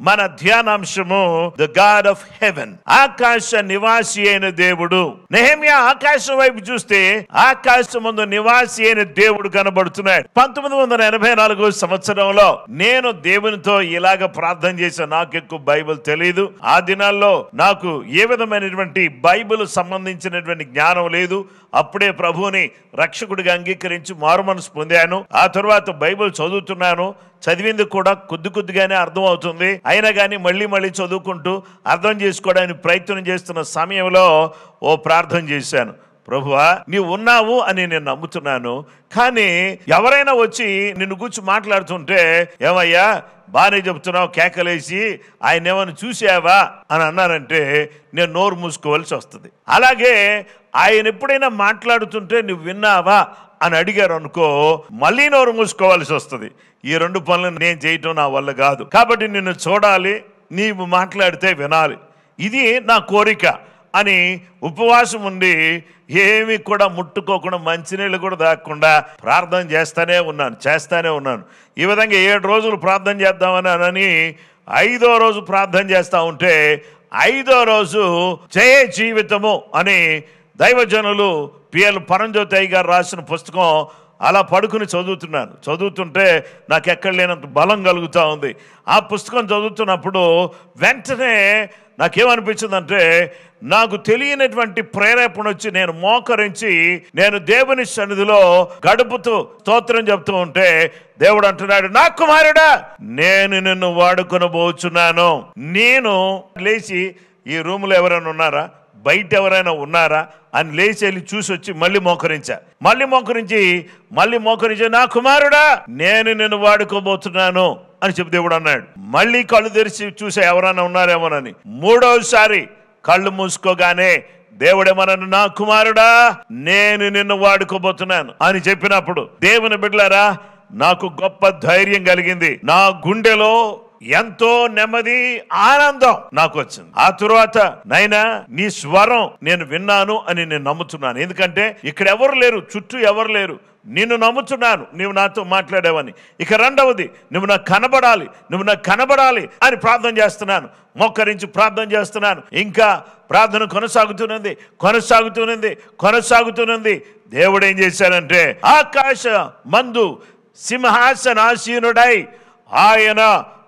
మన ధ్యానాంశము the God of haven, ఆకాశ నివాసి అయిన దేవుడు. నెహెమ్యా ఆకాశం వైపు చూస్తే ఆకాశమందు నివాసి అయిన దేవుడు కనబడుతున్నాడు. 1984 సంవత్సరంలో నేను దేవునితో ఇలాగ ప్రార్థన చేశాను. నాకు ఎక్కువ బైబిల్ తెలియదు. ఆ దినాల్లో నాకు ఏ విధమైనటువంటి బైబిల్ సంబంధించినటువంటి జ్ఞానం లేదు. అప్పుడే ప్రభువుని రక్షకుడిగా అంగీకరించి మారు మనసు పొందాను. ఆ తర్వాత బైబిల్ చదువుతున్నాను. చదివింది కూడా కొద్దిగానే అర్థం అవుతుంది. అయినా కానీ మళ్ళీ చదువుకుంటూ అర్థం చేసుకోవడానికి ప్రయత్నం చేస్తున్న సమయంలో ఓ ప్రార్థన చేశాను. ప్రభువా, నీవు ఉన్నావు అని నేను నమ్ముతున్నాను. కానీ ఎవరైనా వచ్చి నిన్ను కూర్చు మాట్లాడుతుంటే, ఏమయ్యా బాగానే చెప్తున్నావు, కేకలేసి ఆయన ఏమైనా చూసావా అని అన్నారంటే నేను నోరు మూసుకోవాల్సి వస్తుంది. అలాగే ఆయన ఎప్పుడైనా మాట్లాడుతుంటే నువ్వు విన్నావా అని అడిగారు అనుకో, మళ్ళీ నోరు మూసుకోవాల్సి వస్తుంది. ఈ రెండు పనులు నేను చేయటం నా వల్ల కాదు. కాబట్టి నిన్ను చూడాలి, నీవు మాట్లాడితే వినాలి, ఇది నా కోరిక అని ఉపవాసం ఉండి ఏమి కూడా ముట్టుకోకుండా మంచినీళ్ళు కూడా తాగకుండా ప్రార్థన చేస్తానే ఉన్నాను. ఈ విధంగా 7 రోజులు ప్రార్థన చేద్దామని 5వ రోజు ప్రార్థన చేస్తూ ఉంటే 5వ రోజు జయ జీవితము అని దైవజనులు పిఎల్ పరంజ్యోతి గారు రాసిన పుస్తకం అలా పడుకుని చదువుతుంటే నాకు ఎక్కడ లేనంత బలం కలుగుతూ ఉంది. ఆ పుస్తకం చదువుతున్నప్పుడు వెంటనే నాకేమనిపించిందంటే, నాకు తెలియనటువంటి ప్రేరేపణ వచ్చి నేను మోకరించి నేను దేవుని సన్నిధిలో గడుపుతూ స్తోత్రం చెప్తూ ఉంటే దేవుడు అంటున్నాడు, నా కుమారుడా నేను నిన్ను వాడుకొనబోచున్నాను. నేను లేచి ఈ రూమ్లో ఎవరైనా ఉన్నారా, బయట ఎవరైనా ఉన్నారా అని లేచి వెళ్ళి చూసి వచ్చి మళ్ళీ మోకరించి నా కుమారుడా నేను నిన్ను వాడుకోబోతున్నాను అని చెప్పి దేవుడు అన్నాడు. మళ్ళీ కళ్ళు తెరిచి చూసా ఎవరైనా ఉన్నారేమోనని. 3వసారి కళ్ళు మూసుకోగానే దేవుడేమన్నాడు, నా కుమారుడా నేను నిన్ను వాడుకోబోతున్నాను అని చెప్పినప్పుడు దేవుని బిడ్డలారా నాకు గొప్ప ధైర్యం కలిగింది. నా గుండెలో ఎంతో నెమ్మది, ఆనందం నాకు వచ్చింది. ఆ తరువాత నైనా నీ స్వరం నేను విన్నాను అని నేను నమ్ముతున్నాను. ఎందుకంటే ఇక్కడ ఎవరు లేరు, చుట్టూ ఎవరు లేరు, నిన్ను నమ్ముతున్నాను, నువ్వు నాతో మాట్లాడేవని. ఇక రెండవది, నువ్వు నాకు కనబడాలి అని ప్రార్థన చేస్తున్నాను, మోకరించి ప్రార్థన చేస్తున్నాను. ఇంకా ప్రార్థన కొనసాగుతున్నది. దేవుడు ఏం చేశాడంటే, ఆకాశ మందు సింహాసనాసీనుడై ఆయన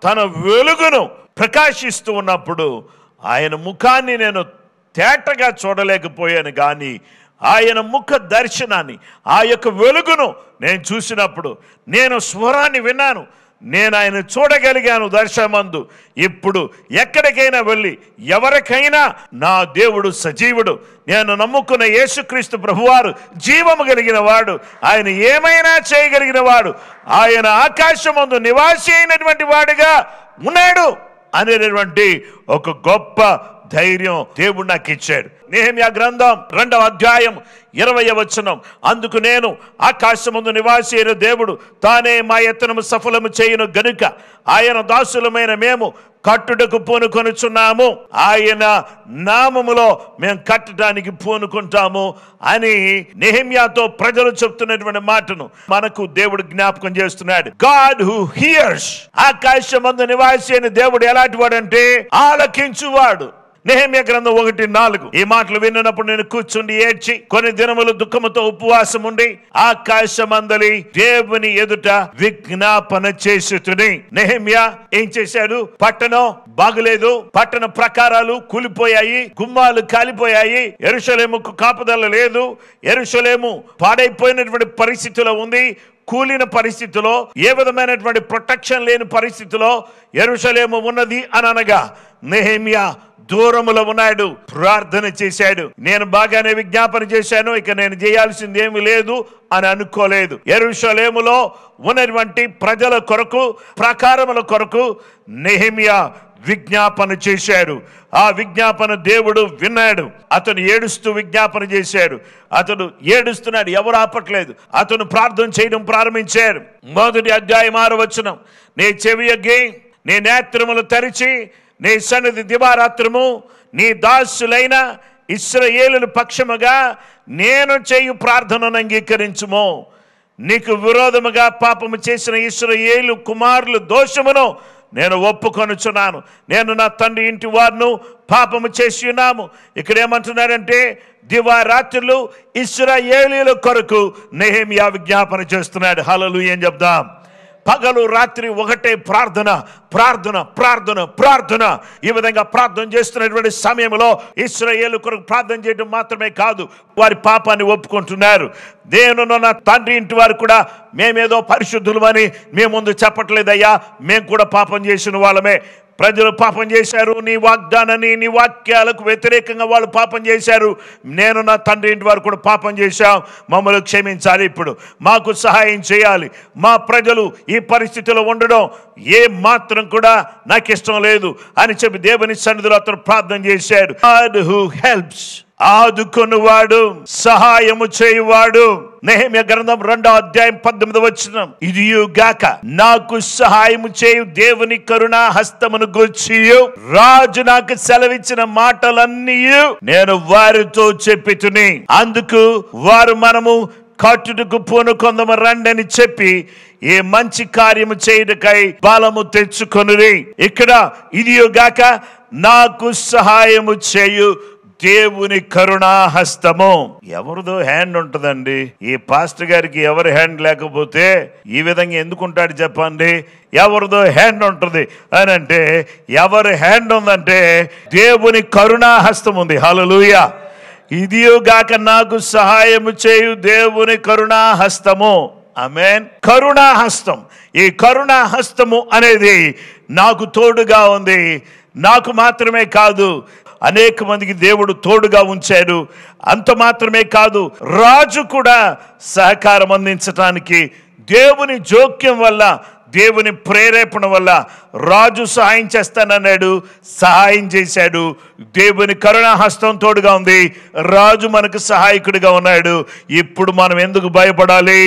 తన వెలుగును ప్రకాశిస్తూ ఉన్నప్పుడు ఆయన ముఖాన్ని నేను తేటగా చూడలేకపోయాను. కానీ ఆయన ముఖ దర్శనాన్ని, ఆ యొక్క వెలుగును నేను చూసినప్పుడు నేను స్వరాన్ని విన్నాను, నేను ఆయన చూడగలిగాను దర్శనమందు. ఇప్పుడు ఎక్కడికైనా వెళ్ళి ఎవరికైనా నా దేవుడు సజీవుడు, నేను నమ్ముకున్న యేసుక్రీస్తు ప్రభువారు జీవము కలిగిన వాడు, ఆయన ఏమైనా చేయగలిగిన వాడు, ఆయన ఆకాశమందు నివాసి అయినటువంటి వాడిగా ఉన్నాడు అనేటువంటి ఒక గొప్ప ధైర్యం దేవుడు నాకు ఇచ్చాడు. నెహెమ్యా గ్రంథం 2వ అధ్యాయం 20వ వచనం, అందుకు నేను ఆకాశమందు నివాసి అయిన దేవుడు తానే మా యత్నము సఫలము చేయును గనుక ఆయన దాసులమైన మేము కట్టుటకు పూనుకొనుచున్నాము, ఆయన నామములో మేము కట్టడానికి పూనుకుంటాము అని నెహెమ్యాతో ప్రజలు చెప్తున్నటువంటి మాటను మనకు దేవుడు జ్ఞాపకం చేస్తున్నాడు. గాడ్ హూ హియర్స్, ఆకాశమందు నివాసి అయిన దేవుడు ఎలాంటి వాడంటే ఆలకించువాడు. నెహెమ్యా గ్రంథం 1:4 ఈ మాటలు విన్నప్పుడు నేను కూర్చుండి ఏడ్చి కొన్ని దినములు దుఃఖముతో ఉపవాసం ఉండి ఆకాశమందలి దేవుని ఎదుట విజ్ఞాపన చేస్తుని. నెహెమ్యా ఏం చేశాడు? పట్టణం బాగులేదు, పట్టణ ప్రకారాలు కూలిపోయాయి, గుమ్మాలు కాలిపోయాయి, యెరూషలేముకు కాపుదల లేదు, యెరూషలేము పాడైపోయినటువంటి పరిస్థితిలో ఉంది, కూలిన పరిస్థితిలో, ఏ విధమైనటువంటి ప్రొటెక్షన్ లేని పరిస్థితిలో యెరూషలేము ఉన్నది అని అనగా నెహెమ్యా దూరములో ఉన్నాడు, ప్రార్థన చేశాడు. నేను బాగానే విజ్ఞాపన చేశాను, ఇక నేను చేయాల్సింది ఏమీ లేదు అని అనుకోలేదు. యెరూషలేములో ఉన్నటువంటి ప్రజల కొరకు, ప్రాకారముల కొరకు నెహెమ్యా విజ్ఞాపన చేశాడు. ఆ విజ్ఞాపన దేవుడు విన్నాడు. అతను ఏడుస్తూ విజ్ఞాపన చేశాడు. అతను ఏడుస్తున్నాడు, ఎవరు ఆపట్లేదు. అతను ప్రార్థన చేయడం ప్రారంభించాడు. 1వ అధ్యాయం 6వ వచనం, నీ చెవి యొగ్గి నీ నేత్రములు తెరిచి నీ సన్నిధి దివారాత్రము నీ దాసులైన ఇశ్రాయేలు పక్షముగా నేను చేయు ప్రార్థనను అంగీకరించుము. నీకు విరోధముగా పాపము చేసిన ఇశ్రాయేలు కుమారులు దోషమును నేను ఒప్పుకొనుచున్నాను, నేను నా తండ్రి ఇంటి వారును పాపము చేసి ఉన్నాము. ఇక్కడ ఏమంటున్నారంటే దివారాత్రులు ఇశ్రాయేలీయుల కొరకు నెహెమ్యా విజ్ఞాపన చేస్తున్నాడు. హల్లెలూయా అని చెప్దాం. పగలు రాత్రి ఒకటే ప్రార్థన ప్రార్థన ప్రార్థన ప్రార్థన. ఈ విధంగా ప్రార్థన చేస్తున్నటువంటి సమయంలో ఇశ్రాయేలు కొరకు ప్రార్థన చేయడం మాత్రమే కాదు, వారి పాపాన్ని ఒప్పుకుంటున్నారు. నేను నా తండ్రి ఇంటి వారు కూడా మేమేదో పరిశుద్ధులమని మేము ముందు చెప్పట్లేదయ్యా, మేము కూడా పాపం చేసిన వాళ్ళమే. ప్రజలు పాపం చేశారు, నీ వాగ్దానాన్ని నీ వాక్యాలకు వ్యతిరేకంగా వాళ్ళు పాపం చేశారు. నేను నా తండ్రి ఇంటి వారు కూడా పాపం చేశాం, మమ్మల్ని క్షమించాలి, ఇప్పుడు మాకు సహాయం చేయాలి. మా ప్రజలు ఈ పరిస్థితిలో ఉండడం ఏ మాత్రం కూడా నాకు ఇష్టం లేదు అని చెప్పి దేవుని సన్నిధిలో అతను ప్రార్థన చేశాడు. God who helps, ఆదుకొనువాడు, సహాయము చేయువాడు. నెహెమ్యా గ్రంథం 2వ అధ్యాయం 18వ వచనం, ఇదియు గాక నాకు సహాయము చేయు దేవుని కరుణా హస్తమును గూర్చి రాజు నాకు సెలవిచ్చిన మాటలన్నీ నేను వారితో చెప్పితిని, అందుకు వారు మనము కట్టుటకు పూనుకొందము రండి అని చెప్పి ఏ మంచి కార్యము చేయుటకై బలము తెచ్చుకొనురి. ఇక్కడ ఇదియు గాక నాకు సహాయము చేయు దేవుని కరుణా హస్తము. ఎవరిదో హ్యాండ్ ఉంటుందండి. ఈ పాస్టర్ గారికి ఎవరి హ్యాండ్ లేకపోతే ఈ విధంగా ఎందుకుంటాడు చెప్పండి? ఎవరిదో హ్యాండ్ ఉంటుంది అని అంటే ఎవరి హ్యాండ్ ఉందంటే దేవుని కరుణా హస్తం ఉంది. హల్లెలూయా. ఇదిగాక నాకు సహాయము చేయు దేవుని కరుణా హస్తము. ఆమేన్. కరుణా హస్తం. ఈ కరుణా హస్తము అనేది నాకు తోడుగా ఉంది. నాకు మాత్రమే కాదు, అనేక మందికి దేవుడు తోడుగా ఉంచాడు. అంత మాత్రమే కాదు, రాజు కూడా సహకారం అందించటానికి దేవుని జోక్యం వల్ల, దేవుని ప్రేరేపణ వల్ల రాజు సహాయం చేస్తానన్నాడు, సహాయం చేశాడు. దేవుని కరుణా హస్తం తోడుగా ఉంది, రాజు మనకు సహాయకుడిగా ఉన్నాడు. ఇప్పుడు మనం ఎందుకు భయపడాలి?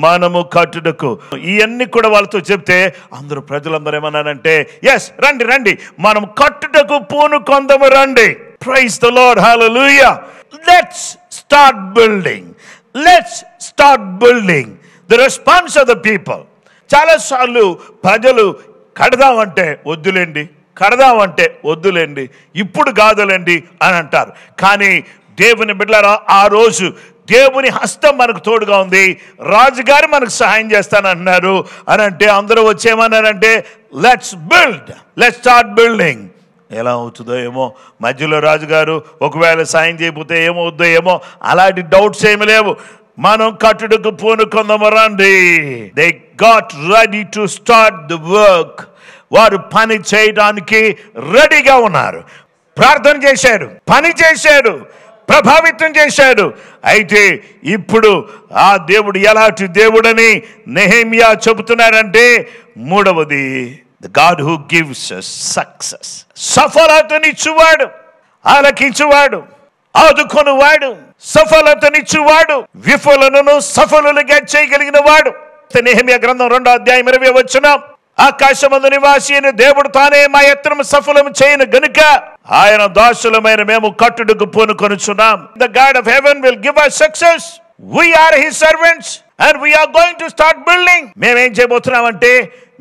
మనము కట్టుటకు. ఇవన్నీ కూడా వాళ్ళతో చెప్తే అందరూ ప్రజలందరూ ఏమన్నారంటే ఎస్ రండి రండి, మనం కట్టుటకు పూనుకొందము రండి. Praise the lord. Hallelujah. Let's start building. Let's start building. The response of the people. చాలాసార్లు ప్రజలు కడదామంటే వద్దులేండి, కడదామంటే వద్దులేండి, ఇప్పుడు కాదులేండి అని అంటారు. కానీ దేవుని బిడ్డలారా, ఆ రోజు దేవుని హస్తం మనకు తోడుగా ఉంది, రాజుగారు మనకు సహాయం చేస్తానంటున్నారు అని అంటే అందరూ వచ్చేమన్నారంటే let's build, let's start building. ఎలా అవుతుందో ఏమో, మధ్యలో రాజుగారు ఒకవేళ సాయం చేయకపోతే ఏమవుద్దో ఏమో, అలాంటి డౌట్స్ ఏమి లేవు. మనం కట్టుడుకు పూనుకొందము రండి. They got ready to start the work. వారు పని చేయడానికి రెడీగా ఉన్నారు. ప్రార్థన చేశాడు, పని చేశాడు, ప్రభావితం చేశాడు. అయితే ఇప్పుడు ఆ దేవుడు ఎలాంటి దేవుడని నెహెమ్యా చెబుతున్నారంటే, మూడవది the God who gives success. సఫలతనిచ్చువాడు, ఆలకించువాడు, ఆదుకొనువాడు, సఫలతనిచ్చువాడు, విఫలులను సఫలులుగా చేయగలిగిన వాడు. నెహెమ్యా గ్రంథం 2వ అధ్యాయం 20వ వచనం, ఆకాశమందు నివాసి అయిన దేవుడు తానే మా యత్నము సఫలము చేయను గనుక ఆయన దాసులమైన మేము కట్టుడుకు పూనుకొనుచున్నాం. The God of heaven will give us success. We are his servants and we are going to start building. మేమేం చేయబోతున్నాం అంటే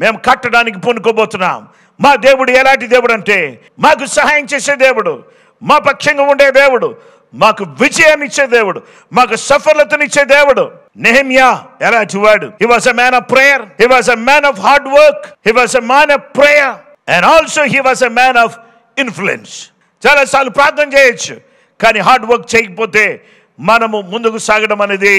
మేము కట్టడానికి పూనుకోబోతున్నాం. మా దేవుడు ఎలాంటి దేవుడు అంటే మాకు సహాయం చేసే దేవుడు, మా పక్షంగా ఉండే దేవుడు, మాకు విజయాన్ని ఇచ్చే దేవుడు, మాకు సఫలతనిచ్చే దేవుడు. నెహెమ్యా ఎలాంటి వాడు? He was a man of prayer. He was a man of hard work. He was a man of prayer and also he was a man of influence. చాలాసార్లు ప్రార్థన చేయొచ్చు, కానీ హార్డ్ వర్క్ చేయకపోతే మనము ముందుకు సాగడం అనేది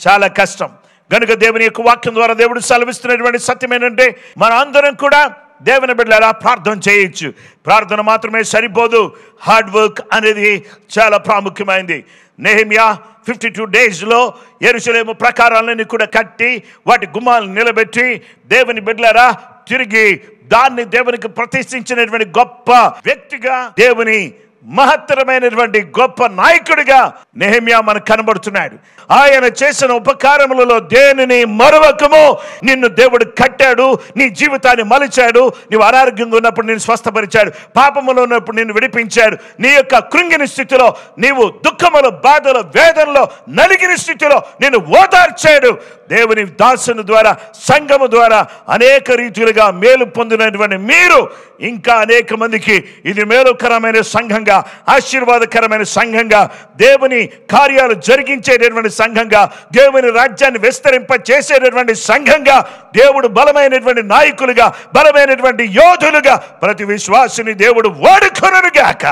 చాలా కష్టం. కనుక దేవుని యొక్క వాక్యం ద్వారా దేవుడు సెలవిస్తున్నటువంటి సత్యం ఏంటంటే మన అందరం కూడా దేవుని బిడ్డలారా ప్రార్థన చేయొచ్చు. ప్రార్థన మాత్రమే సరిపోదు, హార్డ్ వర్క్ అనేది చాలా ప్రాముఖ్యమైనది. నెహెమ్యా 52 డేస్లో యెరూషలేము ప్రాకారాలన్నీ కూడా కట్టి వాటి గుమ్మాలను నిలబెట్టి దేవుని బిడ్డలారా తిరిగి దాన్ని దేవునికి ప్రతిష్ఠించినటువంటి గొప్ప వ్యక్తిగా దేవుని మహత్తరమైనటువంటి గొప్ప నాయకుడిగా నెహెమ్యా మనకు కనబడుతున్నాడు. ఆయన చేసిన ఉపకారములలో దేనిని మరువకము. నిన్ను దేవుడు కట్టాడు, నీ జీవితాన్ని మలిచాడు, నీవు అనారోగ్యంగా ఉన్నప్పుడు నిన్ను స్వస్థపరిచాడు, పాపములో ఉన్నప్పుడు నిన్ను విడిపించాడు, నీ యొక్క కృంగిన స్థితిలో, నీవు దుఃఖములో, బాధలో, వేదనలో నలిగిన స్థితిలో నిన్ను ఓదార్చాడు. దేవుని దాసుని ద్వారా, సంఘము ద్వారా అనేక రీతులుగా మేలు పొందినటువంటి మీరు ఇంకా అనేక మందికి ఇది మేలుకరమైన సంఘంగా, ఆశీర్వాదకరమైన సంఘంగా, దేవుని కార్యాలు జరిగించేటటువంటి సంఘంగా, దేవుని రాజ్యాన్ని విస్తరింప చేసేటటువంటి సంఘంగా, దేవుడు బలమైనటువంటి నాయకులుగా, బలమైనటువంటి యోధులుగా ప్రతి విశ్వాసిని దేవుడు వాడుకొనుగాక.